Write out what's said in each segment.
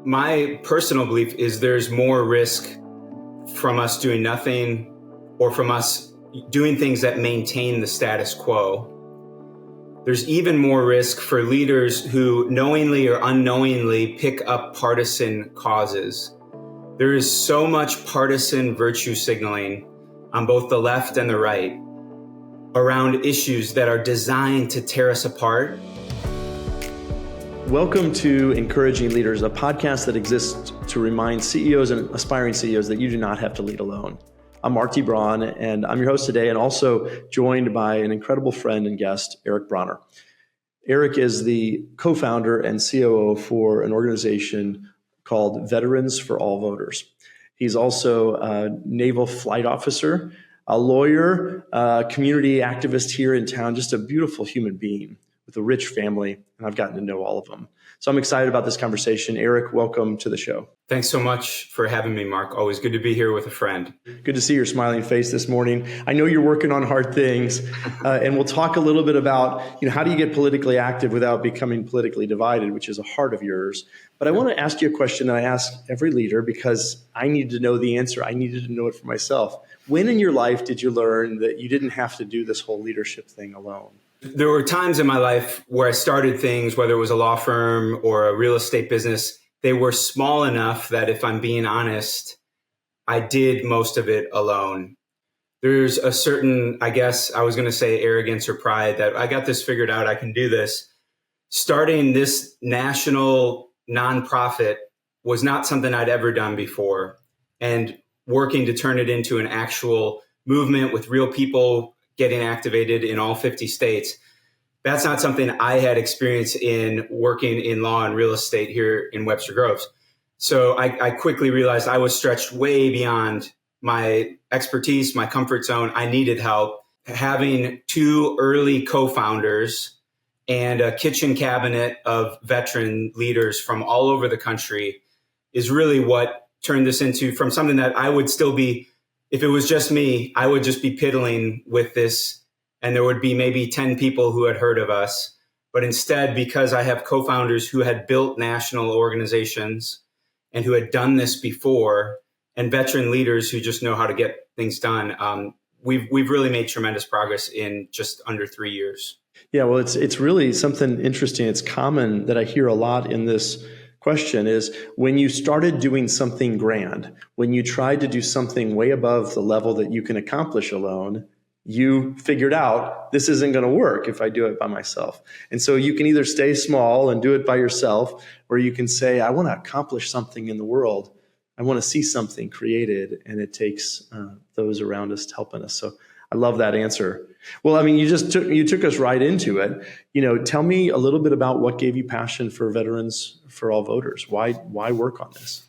My personal belief is there's more risk from us doing nothing or from us doing things that maintain the status quo. There's even more risk for leaders who knowingly or unknowingly pick up partisan causes. There is so much partisan virtue signaling on both the left and the right around issues that are designed to tear us apart. Welcome to Encouraging Leaders, a podcast that exists to remind CEOs and aspiring CEOs that you do not have to lead alone. I'm Marty Braun, and I'm your host today, and also joined by an incredible friend and guest, Eric Bronner. Eric is the co-founder and COO for an organization called Veterans for All Voters. He's also a naval flight officer, a lawyer, a community activist here in town, just a beautiful human being with a rich family, and I've gotten to know all of them. So I'm excited about this conversation. Eric, welcome to the show. Thanks so much for having me, Mark. Always good to be here with a friend. Good to see your smiling face this morning. I know you're working on hard things, and we'll talk a little bit about, how do you get politically active without becoming politically divided, which is a heart of yours. But I want to ask you a question that I ask every leader because I need to know the answer. I needed to know it for myself. When in your life did you learn that you didn't have to do this whole leadership thing alone? There were times in my life where I started things, whether it was a law firm or a real estate business, they were small enough that if I'm being honest, I did most of it alone. There's a certain, I guess I was going to say arrogance or pride that I got this figured out, I can do this. Starting this national nonprofit was not something I'd ever done before. And working to turn it into an actual movement with real people getting activated in all 50 states. That's not something I had experience in working in law and real estate here in Webster Groves. So I quickly realized I was stretched way beyond my expertise, my comfort zone. I needed help. Having two early co-founders and a kitchen cabinet of veteran leaders from all over the country is really what turned this into from something that I would still be. If it was just me, I would just be piddling with this, and there would be maybe 10 people who had heard of us. But instead, because I have co-founders who had built national organizations and who had done this before, and veteran leaders who just know how to get things done, we've really made tremendous progress in just under 3 years. Yeah, well, it's really something interesting. It's common that I hear a lot in this question is when you started doing something grand, when you tried to do something way above the level that you can accomplish alone, you figured out this isn't going to work if I do it by myself. And so you can either stay small and do it by yourself, or you can say, I want to accomplish something in the world. I want to see something created, and it takes those around us helping us. So I love that answer. Well, I mean, you took us right into it. Tell me a little bit about what gave you passion for Veterans for All Voters. Why work on this?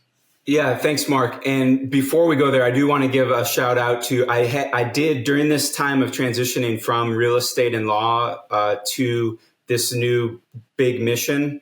Yeah, thanks, Mark. And before we go there, I do want to give a shout out to I did during this time of transitioning from real estate and law to this new big mission.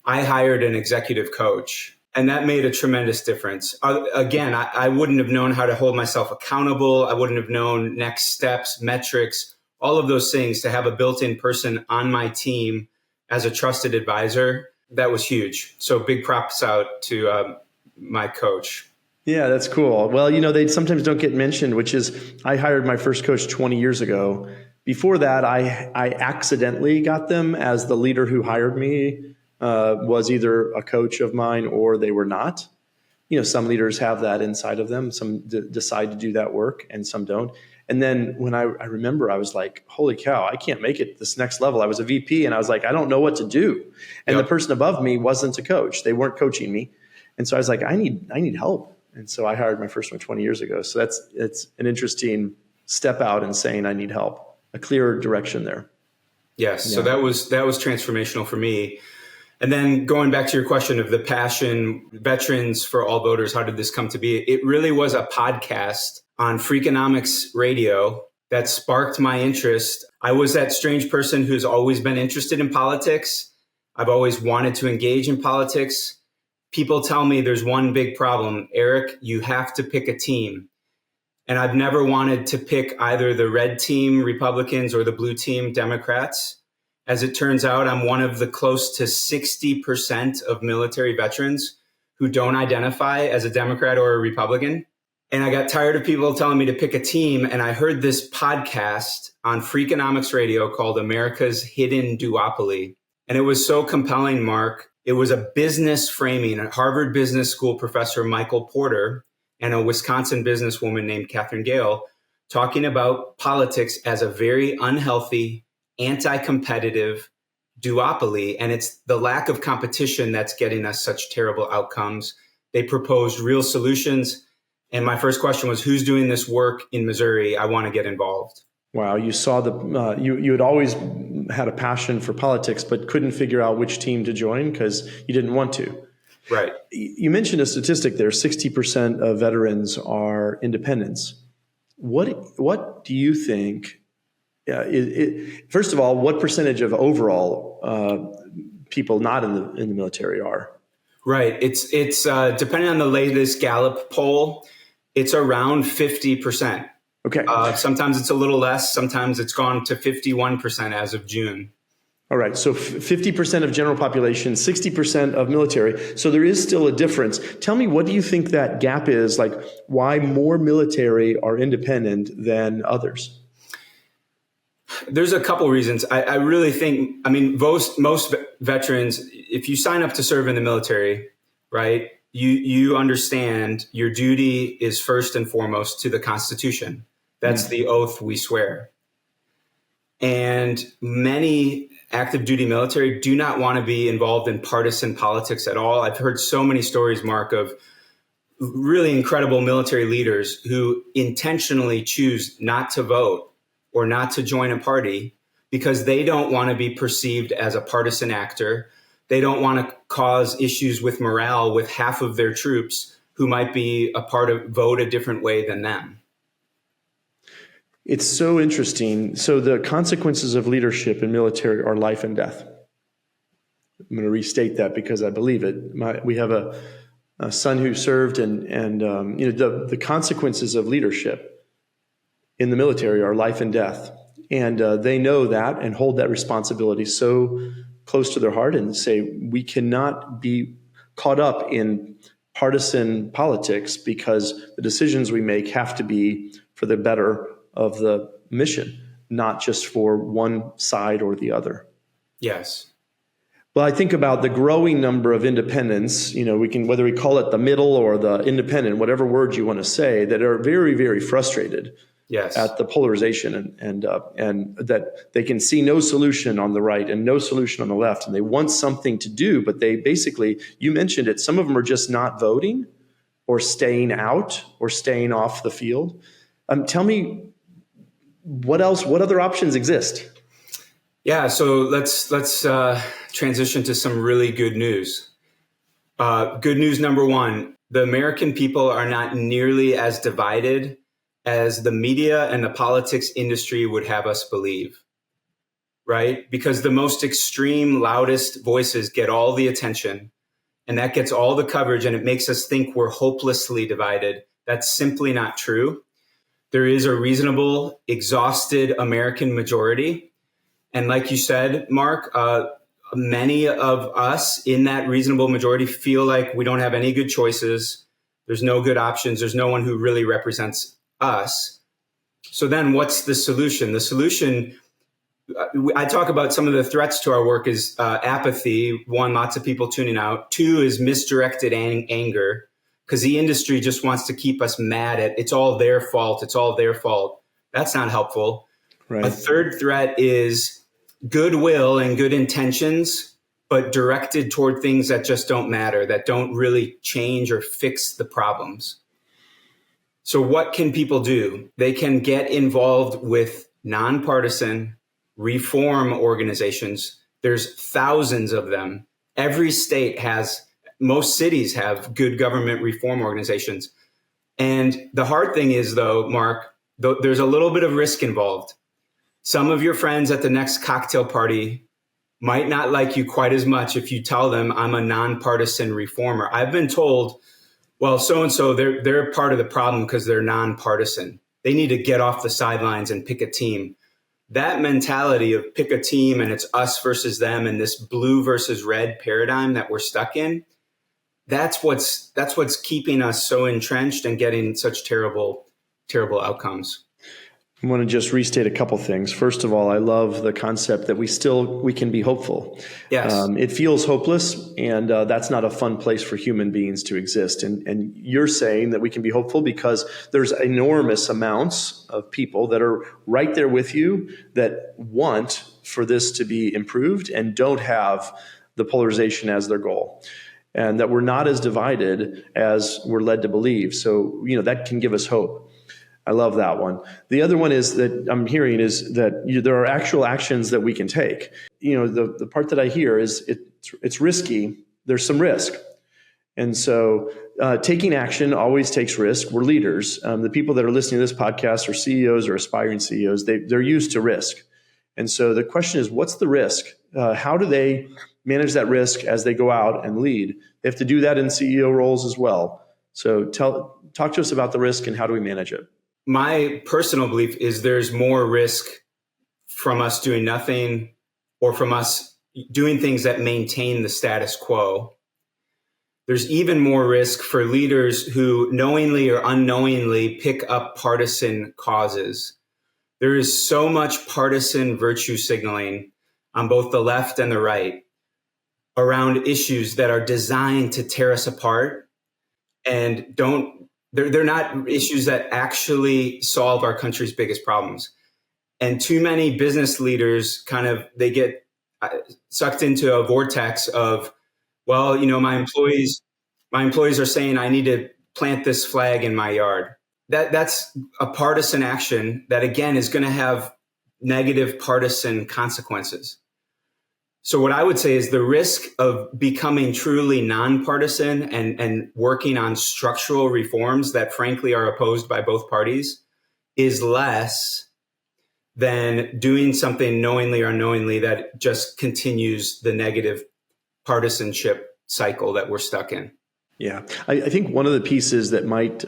I hired an executive coach. And that made a tremendous difference. Again, I wouldn't have known how to hold myself accountable. I wouldn't have known next steps, metrics, all of those things. To have a built-in person on my team as a trusted advisor, that was huge. So big props out to my coach. Yeah, that's cool. Well, they sometimes don't get mentioned, which is I hired my first coach 20 years ago. Before that, I accidentally got them as the leader who hired me. Was either a coach of mine or they were not. Some leaders have that inside of them. Some decide to do that work and some don't. And then when I remember, I was like, holy cow, I can't make it this next level. I was a VP and I was like, I don't know what to do. And The person above me wasn't a coach. They weren't coaching me. And so I was like, I need help. And so I hired my first one 20 years ago. So it's an interesting step out and saying I need help, a clear direction there. Yes. Yeah. So that was transformational for me. And then going back to your question of the passion, Veterans for All Voters, how did this come to be? It really was a podcast on Freakonomics Radio that sparked my interest. I was that strange person who's always been interested in politics. I've always wanted to engage in politics. People tell me there's one big problem. Eric, you have to pick a team. And I've never wanted to pick either the red team, Republicans, or the blue team, Democrats. As it turns out, I'm one of the close to 60% of military veterans who don't identify as a Democrat or a Republican. And I got tired of people telling me to pick a team. And I heard this podcast on Freakonomics Radio called America's Hidden Duopoly. And it was so compelling, Mark. It was a business framing, a Harvard Business School professor, Michael Porter, and a Wisconsin businesswoman named Catherine Gale, talking about politics as a very unhealthy, anti-competitive duopoly. And it's the lack of competition that's getting us such terrible outcomes. They proposed real solutions. And my first question was, who's doing this work in Missouri? I want to get involved. Wow, you saw you had always had a passion for politics, but couldn't figure out which team to join because you didn't want to. Right. You mentioned a statistic there: 60% of veterans are independents. What do you think? First of all, what percentage of overall people not in the military are? Right. It's depending on the latest Gallup poll, it's around 50%. Okay. Sometimes it's a little less. Sometimes it's gone to 51% as of June. All right. So 50% of general population, 60% of military. So there is still a difference. Tell me, what do you think that gap is? Like, why more military are independent than others? There's a couple reasons. I really think, most veterans, if you sign up to serve in the military, right, you understand your duty is first and foremost to the Constitution. That's the oath we swear. And many active duty military do not want to be involved in partisan politics at all. I've heard so many stories, Mark, of really incredible military leaders who intentionally choose not to vote or not to join a party because they don't want to be perceived as a partisan actor. They don't want to cause issues with morale with half of their troops who might be vote a different way than them. It's so interesting. So the consequences of leadership in military are life and death. I'm going to restate that because I believe it. We have a son who served, and the consequences of leadership in the military are life and death, and they know that and hold that responsibility so close to their heart, and say we cannot be caught up in partisan politics because the decisions we make have to be for the better of the mission, not just for one side or the other. Yes. Well, I think about the growing number of independents, we can, whether we call it the middle or the independent, whatever word you want to say, that are very, very frustrated at the polarization and that they can see no solution on the right and no solution on the left. And they want something to do, but they basically, you mentioned it, some of them are just not voting or staying out or staying off the field. Tell me, what other options exist? Yeah, so let's transition to some really good news. Good news number one, the American people are not nearly as divided as the media and the politics industry would have us believe, right? Because the most extreme, loudest voices get all the attention, and that gets all the coverage, and it makes us think we're hopelessly divided. That's simply not true. There is a reasonable, exhausted American majority. And like you said, Mark, many of us in that reasonable majority feel like we don't have any good choices. There's no good options. There's no one who really represents us. So then what's the solution? The solution, I talk about some of the threats to our work is apathy. One, lots of people tuning out. Two is misdirected anger, because the industry just wants to keep us mad at it's all their fault. It's all their fault. That's not helpful. Right. A third threat is goodwill and good intentions, but directed toward things that just don't matter, that don't really change or fix the problems. So what can people do? They can get involved with nonpartisan reform organizations. There's thousands of them. Every state has, most cities have good government reform organizations. And the hard thing is, though, Mark, there's a little bit of risk involved. Some of your friends at the next cocktail party might not like you quite as much if you tell them I'm a nonpartisan reformer. I've been told, well, so-and-so, they're part of the problem because they're nonpartisan. They need to get off the sidelines and pick a team. That mentality of pick a team and it's us versus them and this blue versus red paradigm that we're stuck in, that's what's keeping us so entrenched and getting such terrible outcomes. I want to just restate a couple things. First of all, I love the concept that we can be hopeful. Yes. It feels hopeless, and that's not a fun place for human beings to exist. And you're saying that we can be hopeful because there's enormous amounts of people that are right there with you that want for this to be improved and don't have the polarization as their goal. And that we're not as divided as we're led to believe. So, that can give us hope. I love that one. The other one is that I'm hearing is that there are actual actions that we can take. The part that I hear is it's risky. There's some risk. And so taking action always takes risk. We're leaders. The people that are listening to this podcast are CEOs or aspiring CEOs. They're used to risk. And so the question is, what's the risk? How do they manage that risk as they go out and lead? They have to do that in CEO roles as well. So talk to us about the risk and how do we manage it? My personal belief is there's more risk from us doing nothing or from us doing things that maintain the status quo. There's even more risk for leaders who knowingly or unknowingly pick up partisan causes. There is so much partisan virtue signaling on both the left and the right around issues that are designed to tear us apart and they're not issues that actually solve our country's biggest problems. And too many business leaders they get sucked into a vortex of, well, my employees are saying I need to plant this flag in my yard. That's a partisan action that, again, is going to have negative partisan consequences. So what I would say is the risk of becoming truly nonpartisan and working on structural reforms that frankly are opposed by both parties is less than doing something knowingly or unknowingly that just continues the negative partisanship cycle that we're stuck in. Yeah, I think one of the pieces that might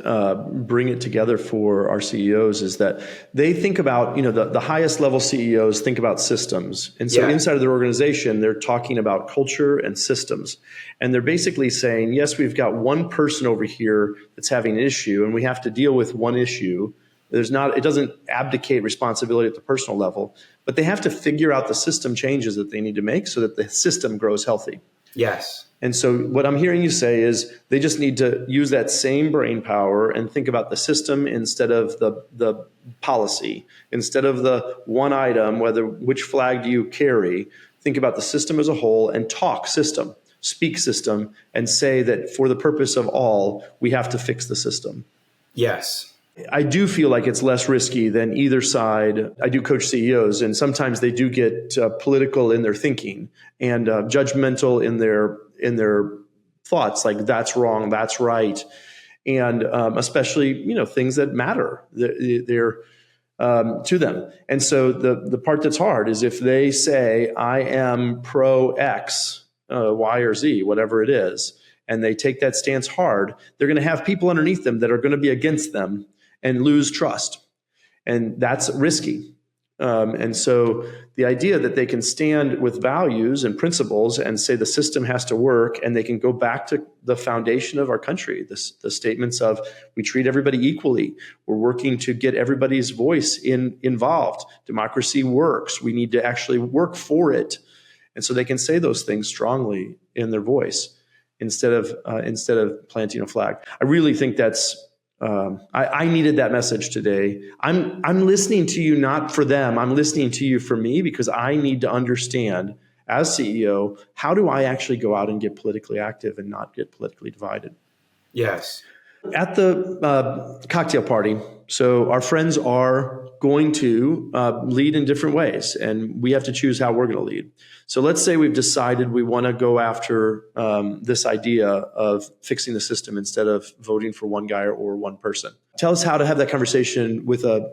bring it together for our CEOs is that they think about, the highest level CEOs think about systems. And so inside of their organization, they're talking about culture and systems. And they're basically saying, yes, we've got one person over here that's having an issue and we have to deal with one issue. It doesn't abdicate responsibility at the personal level, but they have to figure out the system changes that they need to make so that the system grows healthy. Yes. And so what I'm hearing you say is they just need to use that same brain power and think about the system instead of the policy, instead of the one item, which flag do you carry. Think about the system as a whole and talk system, speak system, and say that for the purpose of all, we have to fix the system. Yes. I do feel like it's less risky than either side. I do coach CEOs, and sometimes they do get political in their thinking and judgmental in their thoughts, like that's wrong, that's right, and especially things that matter they're to them. And so the part that's hard is if they say I am pro X, Y or Z, whatever it is, and they take that stance hard, they're going to have people underneath them that are going to be against them and lose trust. And that's risky. And so the idea that they can stand with values and principles and say the system has to work and they can go back to the foundation of our country, the statements of we treat everybody equally. We're working to get everybody's voice involved. Democracy works. We need to actually work for it. And so they can say those things strongly in their voice instead of planting a flag. I really think that's I needed that message today. I'm listening to you not for them. I'm listening to you for me because I need to understand as CEO, how do I actually go out and get politically active and not get politically divided? Yes. At the cocktail party, so our friends are going to lead in different ways, and we have to choose how we're going to lead. So let's say we've decided we want to go after this idea of fixing the system instead of voting for one guy or one person. Tell us how to have that conversation with an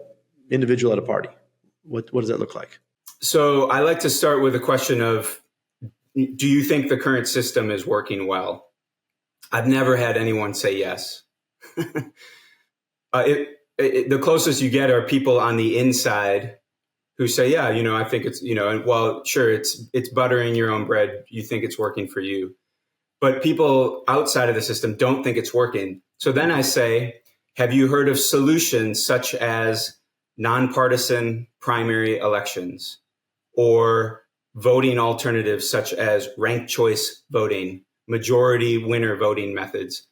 individual at a party. What does that look like? So I like to start with a question of, do you think the current system is working well? I've never had anyone say yes. The closest you get are people on the inside who say, yeah, I think it's, well, sure, it's buttering your own bread. You think it's working for you. but people outside of the system don't think it's working. So then I say, have you heard of solutions such as nonpartisan primary elections or voting alternatives such as ranked choice voting, majority winner voting methods?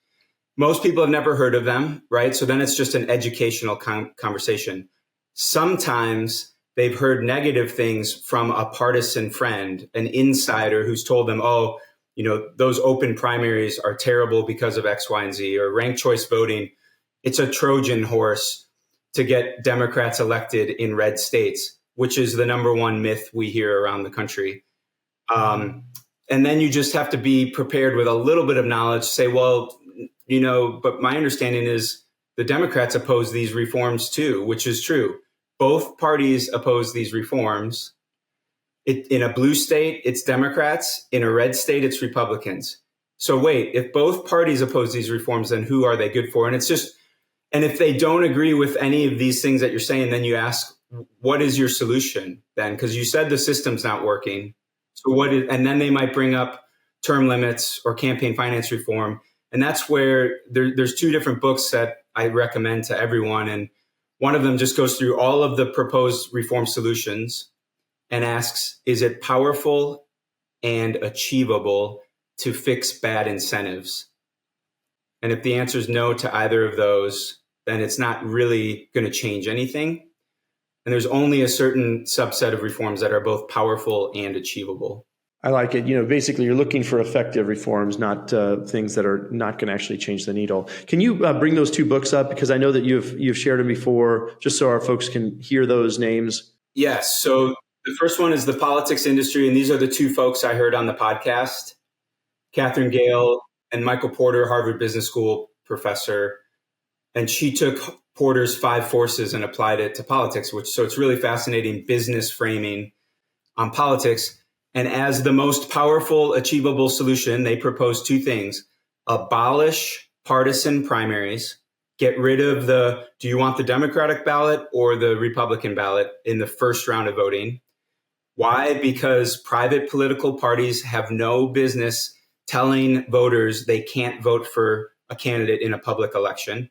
Most people have never heard of them, right? So then it's just an educational conversation. Sometimes they've heard negative things from a partisan friend, an insider who's told them, oh, those open primaries are terrible because of X, Y, and Z, or ranked choice voting. It's a Trojan horse to get Democrats elected in red states, which is the number one myth we hear around the country. And then you just have to be prepared with a little bit of knowledge to say, well, but my understanding is the Democrats oppose these reforms too, which is true. Both parties oppose these reforms. In a blue state, it's Democrats. In a red state, it's Republicans. So wait, if both parties oppose these reforms, then who are they good for? And if they don't agree with any of these things that you're saying, then you ask, what is your solution then? Because you said the system's not working. So and then they might bring up term limits or campaign finance reform. And that's where there's two different books that I recommend to everyone. And one of them just goes through all of the proposed reform solutions and asks, is it powerful and achievable to fix bad incentives? And if the answer is no to either of those, then it's not really going to change anything. And there's only a certain subset of reforms that are both powerful and achievable. I like it. Basically, you're looking for effective reforms, not things that are not going to actually change the needle. Can you bring those two books up? Because I know that you've shared them before, just so our folks can hear those names. Yes. So the first one is The Politics Industry. And these are the two folks I heard on the podcast, Catherine Gale and Michael Porter, Harvard Business School professor. And she took Porter's 5 forces and applied it to politics, so it's really fascinating business framing on politics. And as the most powerful, achievable solution, they propose 2 things: abolish partisan primaries, get rid of do you want the Democratic ballot or the Republican ballot in the first round of voting? Why? Because private political parties have no business telling voters they can't vote for a candidate in a public election.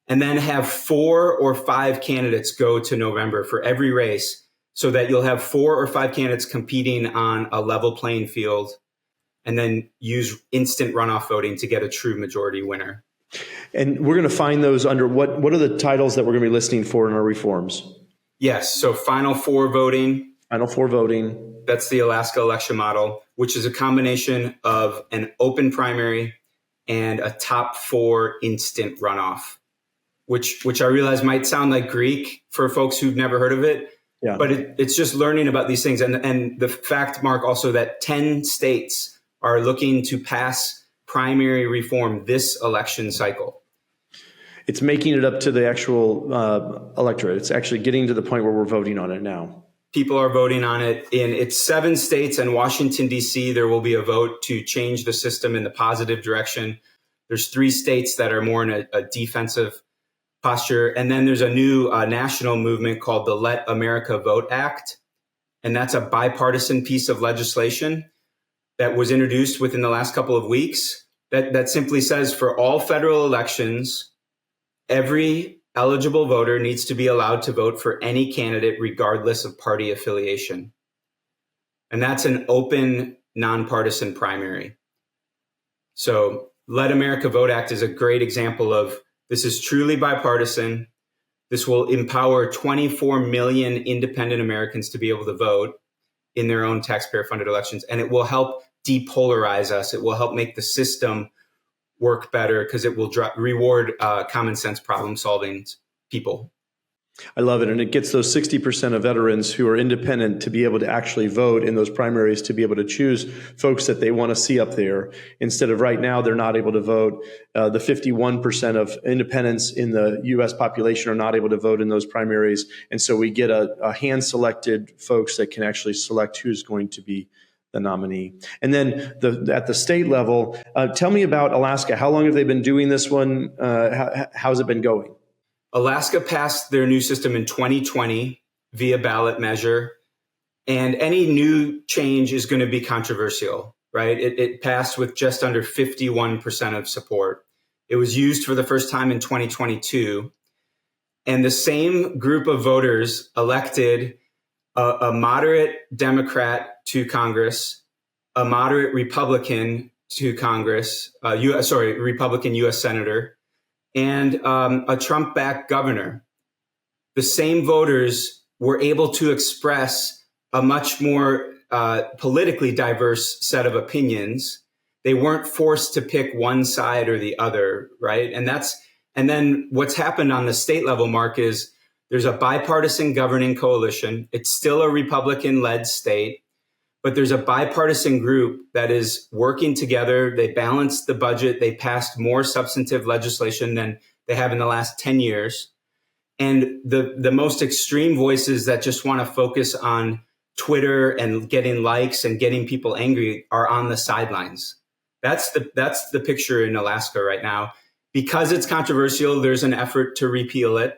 And then have 4 or 5 candidates go to November for every race, so that you'll have 4 or 5 candidates competing on a level playing field, and then use instant runoff voting to get a true majority winner. And we're going to find those under what are the titles that we're going to be listening for in our reforms? Yes. So Final Four voting. Final Four voting. That's the Alaska election model, which is a combination of an open primary and a top 4 instant runoff, which I realize might sound like Greek for folks who've never heard of it. Yeah. But it's just learning about these things. And the fact, Mark, also that 10 states are looking to pass primary reform this election cycle. It's making it up to the actual electorate. It's actually getting to the point where we're voting on it now. People are voting on it. It's 7 states and Washington, D.C. There will be a vote to change the system in the positive direction. There's 3 states that are more in a defensive posture. And then there's a new national movement called the Let America Vote Act. And that's a bipartisan piece of legislation that was introduced within the last couple of weeks that simply says for all federal elections, every eligible voter needs to be allowed to vote for any candidate regardless of party affiliation. And that's an open, nonpartisan primary. So Let America Vote Act is a great example of this is truly bipartisan. This will empower 24 million independent Americans to be able to vote in their own taxpayer-funded elections. And it will help depolarize us. It will help make the system work better because it will reward common sense problem-solving people. I love it. And it gets those 60% of veterans who are independent to be able to actually vote in those primaries, to be able to choose folks that they want to see up there. Instead of right now, they're not able to vote. The 51% of independents in the U.S. population are not able to vote in those primaries. And so we get a hand-selected folks that can actually select who's going to be the nominee. And then at the state level, tell me about Alaska. How long have they been doing this one? How's it been going? Alaska passed their new system in 2020 via ballot measure, and any new change is going to be controversial, right? It passed with just under 51% of support. It was used for the first time in 2022. And the same group of voters elected a moderate Democrat to Congress, a moderate Republican to Congress, Republican U.S. Senator, and a Trump-backed governor. The same voters were able to express a much more politically diverse set of opinions. They weren't forced to pick one side or the other, right? And then what's happened on the state level, Mark, is there's a bipartisan governing coalition. It's still a Republican-led state, but there's a bipartisan group that is working together. They balanced the budget. They passed more substantive legislation than they have in the last 10 years. And the most extreme voices that just want to focus on Twitter and getting likes and getting people angry are on the sidelines. That's the picture in Alaska right now. Because it's controversial, there's an effort to repeal it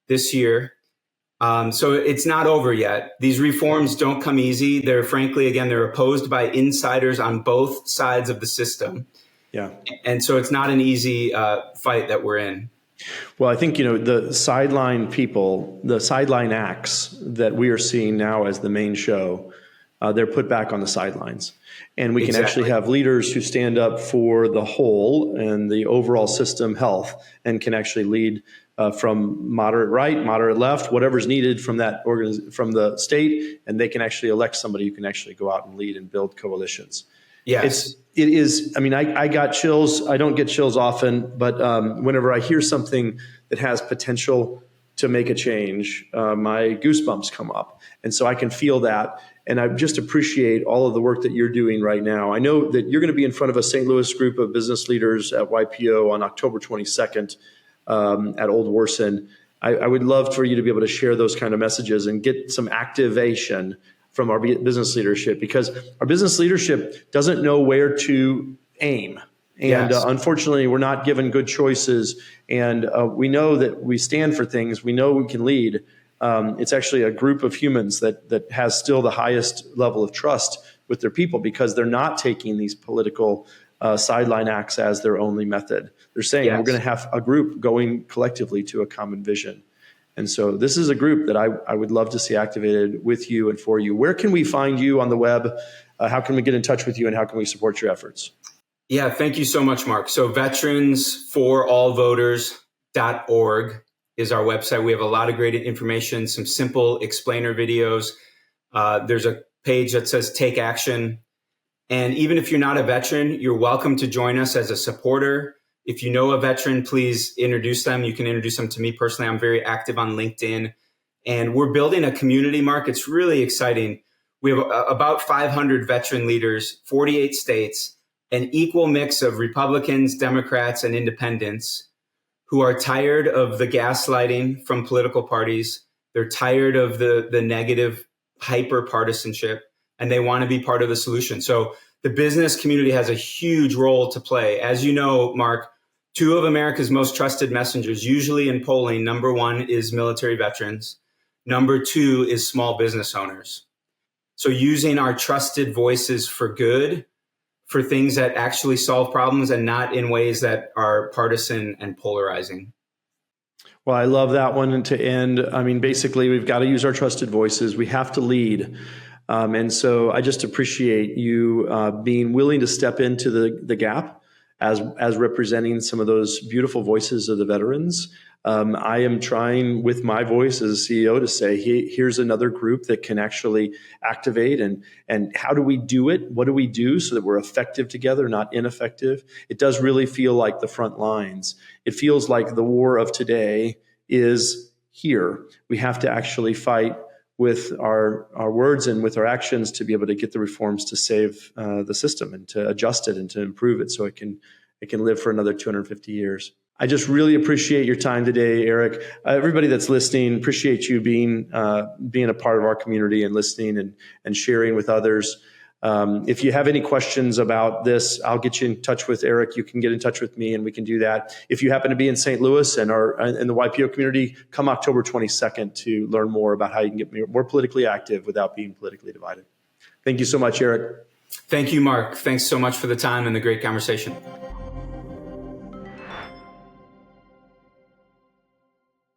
this year. So it's not over yet. These reforms don't come easy. They're they're opposed by insiders on both sides of the system. Yeah. And so it's not an easy fight that we're in. Well, I think, the sideline people, the sideline acts that we are seeing now as the main show, they're put back on the sidelines. And we can actually have leaders who stand up for the whole and the overall system health and can actually lead from moderate right, moderate left, whatever's needed from from the state, and they can actually elect somebody who can actually go out and lead and build coalitions. Yes. It is. I mean, I got chills. I don't get chills often, but whenever I hear something that has potential to make a change, my goosebumps come up. And so I can feel that. And I just appreciate all of the work that you're doing right now. I know that you're going to be in front of a St. Louis group of business leaders at YPO on October 22nd at Old Warson. I would love for you to be able to share those kind of messages and get some activation from our business leadership, because our business leadership doesn't know where to aim. And unfortunately, we're not given good choices. And we know that we stand for things. We know we can lead. It's actually a group of humans that has still the highest level of trust with their people, because they're not taking these political sideline acts as their only method. They're saying we're going to have a group going collectively to a common vision. And so this is a group that I would love to see activated with you and for you. Where can we find you on the web? How can we get in touch with you, and how can we support your efforts? Yeah, thank you so much, Mark. So veteransforallvoters.org is our website. We have a lot of great information, some simple explainer videos. There's a page that says Take Action. And even if you're not a veteran, you're welcome to join us as a supporter. If you know a veteran, please introduce them. You can introduce them to me personally. I'm very active on LinkedIn. And we're building a community, Mark. It's really exciting. We have about 500 veteran leaders, 48 states, an equal mix of Republicans, Democrats, and independents who are tired of the gaslighting from political parties. They're tired of the negative hyper partisanship, and they want to be part of the solution. So the business community has a huge role to play. As you know, Mark, two of America's most trusted messengers, usually in polling, number one is military veterans. Number two is small business owners. So using our trusted voices for good, for things that actually solve problems and not in ways that are partisan and polarizing. Well, I love that one. And to end, I mean, basically, we've got to use our trusted voices. We have to lead. And so I just appreciate you being willing to step into the gap as representing some of those beautiful voices of the veterans. I am trying with my voice as a CEO to say, here's another group that can actually activate. And how do we do it? What do we do so that we're effective together, not ineffective? It does really feel like the front lines. It feels like the war of today is here. We have to actually fight with our words and with our actions to be able to get the reforms to save the system and to adjust it and to improve it so it can live for another 250 years. I just really appreciate your time today, Eric. Everybody that's listening, appreciate you being a part of our community and listening and sharing with others. If you have any questions about this, I'll get you in touch with Eric. You can get in touch with me and we can do that. If you happen to be in St. Louis and are in the YPO community, come October 22nd to learn more about how you can get more politically active without being politically divided. Thank you so much, Eric. Thank you, Mark. Thanks so much for the time and the great conversation.